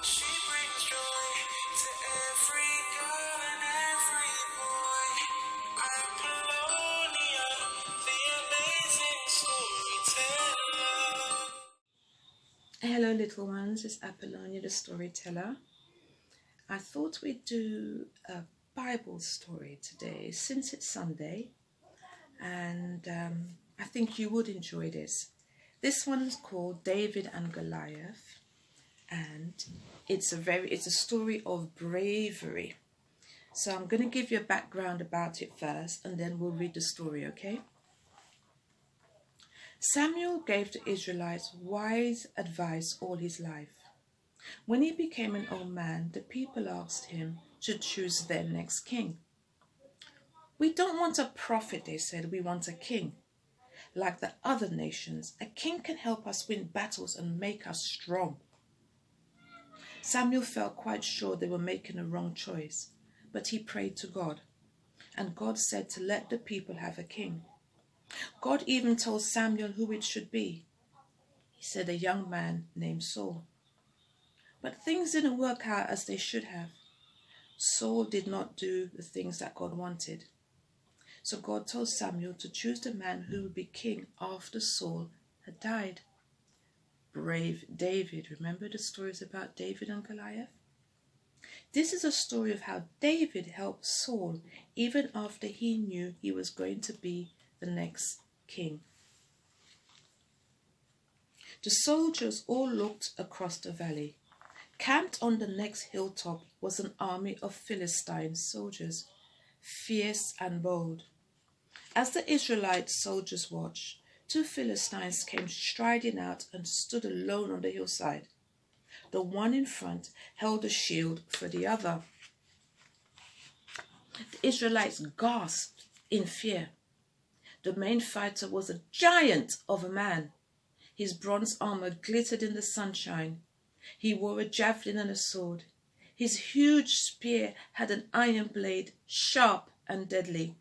She brings joy to every girl and every boy. Appalonia, the amazing storyteller. Hello little ones, it's Appalonia the Storyteller. I thought we'd do a Bible story today since it's Sunday, and I think you would enjoy this. This one's called David and Goliath, and it's a story of bravery. So I'm going to give you a background about it first, and then we'll read the story, okay? Samuel gave the Israelites wise advice all his life. When he became an old man, the people asked him to choose their next king. "We don't want a prophet," they said, "we want a king. Like the other nations, a king can help us win battles and make us strong." Samuel felt quite sure they were making a wrong choice, but he prayed to God, and God said to let the people have a king. God even told Samuel who it should be. He said a young man named Saul. But things didn't work out as they should have. Saul did not do the things that God wanted. So God told Samuel to choose the man who would be king after Saul had died. Brave David. Remember the stories about David and Goliath? This is a story of how David helped Saul even after he knew he was going to be the next king. The soldiers all looked across the valley. Camped on the next hilltop was an army of Philistine soldiers, fierce and bold. As the Israelite soldiers watched, two Philistines came striding out and stood alone on the hillside. The one in front held a shield for the other. The Israelites gasped in fear. The main fighter was a giant of a man. His bronze armor glittered in the sunshine. He wore a javelin and a sword. His huge spear had an iron blade, sharp and deadly.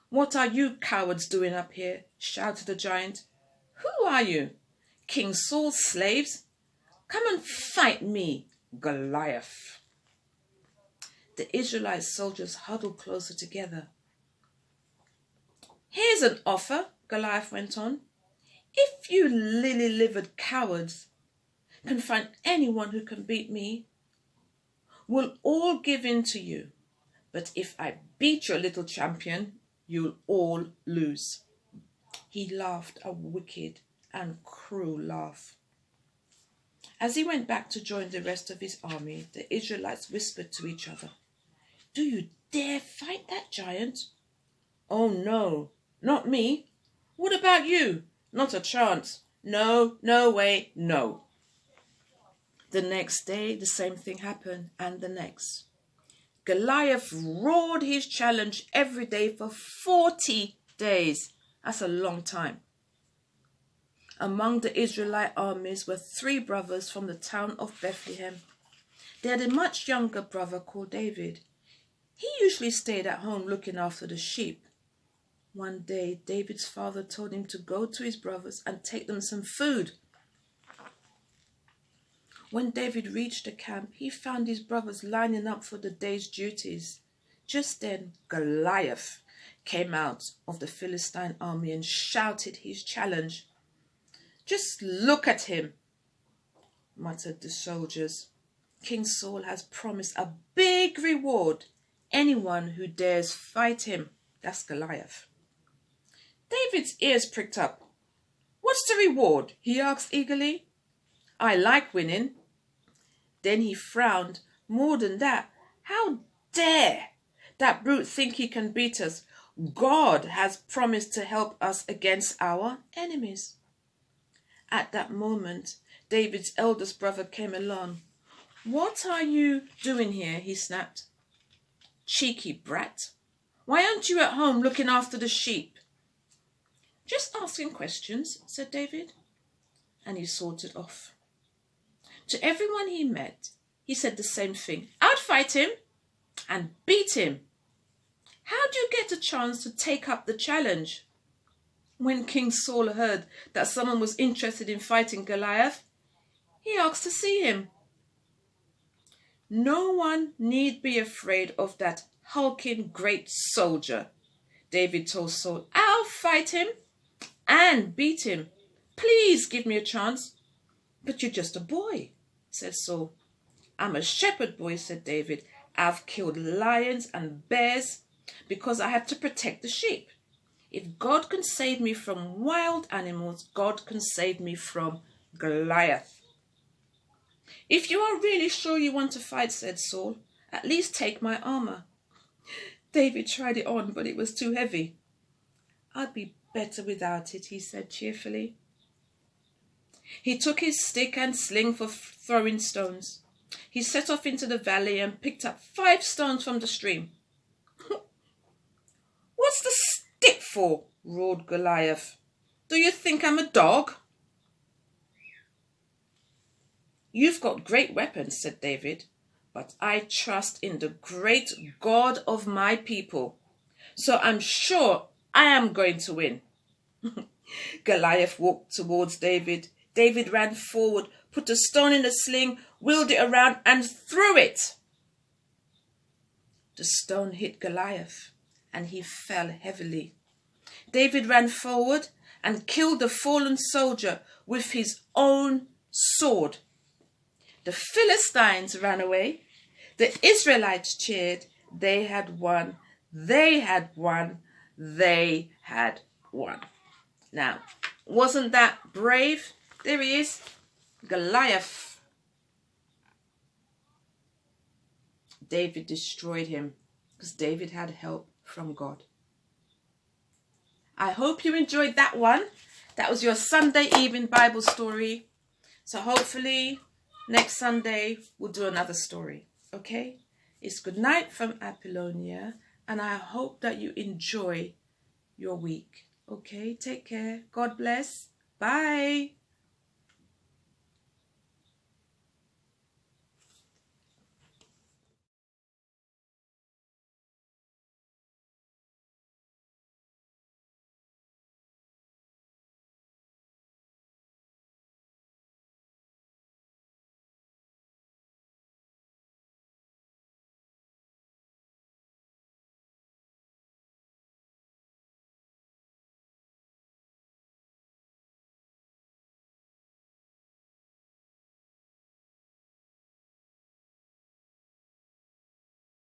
"What are you cowards doing up here?" shouted the giant. "Who are you? King Saul's slaves? Come and fight me, Goliath." The Israelite soldiers huddled closer together. "Here's an offer," Goliath went on. "If you lily-livered cowards can find anyone who can beat me, we'll all give in to you. But if I beat your little champion, you'll all lose." He laughed a wicked and cruel laugh. As he went back to join the rest of his army, the Israelites whispered to each other, "Do you dare fight that giant?" "Oh no, not me." "What about you?" "Not a chance." "No, no way, no." The next day, the same thing happened, and the next. Goliath roared his challenge every day for 40 days. That's a long time. Among the Israelite armies were 3 brothers from the town of Bethlehem. They had a much younger brother called David. He usually stayed at home looking after the sheep. One day, David's father told him to go to his brothers and take them some food. When David reached the camp, he found his brothers lining up for the day's duties. Just then, Goliath came out of the Philistine army and shouted his challenge. "Just look at him," muttered the soldiers. "King Saul has promised a big reward. Anyone who dares fight him." That's Goliath. David's ears pricked up. "What's the reward?" he asked eagerly. "I like winning." Then he frowned. "More than that, how dare that brute think he can beat us? God has promised to help us against our enemies." At that moment, David's eldest brother came along. "What are you doing here?" he snapped. "Cheeky brat. Why aren't you at home looking after the sheep?" "Just asking questions," said David, and he sauntered off. To everyone he met, he said the same thing. "I'd fight him and beat him." "How do you get a chance to take up the challenge?" When King Saul heard that someone was interested in fighting Goliath, He asked to see him. No one need be afraid of that hulking great soldier, David told Saul. I'll fight him and beat him. Please give me a chance. But you're just a boy, said Saul. I'm a shepherd boy, said David. I've killed lions and bears because I had to protect the sheep. If God can save me from wild animals, God can save me from Goliath. If you are really sure you want to fight, said Saul, at least take my armor. David tried it on, but it was too heavy. I'd be better without it, he said cheerfully. He took his stick and sling for throwing stones. He set off into the valley and picked up 5 stones from the stream. What's the stick for? Roared Goliath. Do you think I'm a dog? You've got great weapons, said David, but I trust in the great God of my people, so I'm sure I am going to win. Goliath walked towards David. David ran forward, put a stone in the sling, wheeled it around and threw it. The stone hit Goliath and he fell heavily. David ran forward and killed the fallen soldier with his own sword. The Philistines ran away. The Israelites cheered. They had won. They had won. They had won. Now, wasn't that brave? There he is, Goliath. David destroyed him because David had help from God. I hope you enjoyed that one. That was your Sunday evening Bible story. So hopefully next Sunday we'll do another story. Okay? It's good night from Appalonia, and I hope that you enjoy your week. Okay? Take care. God bless. Bye.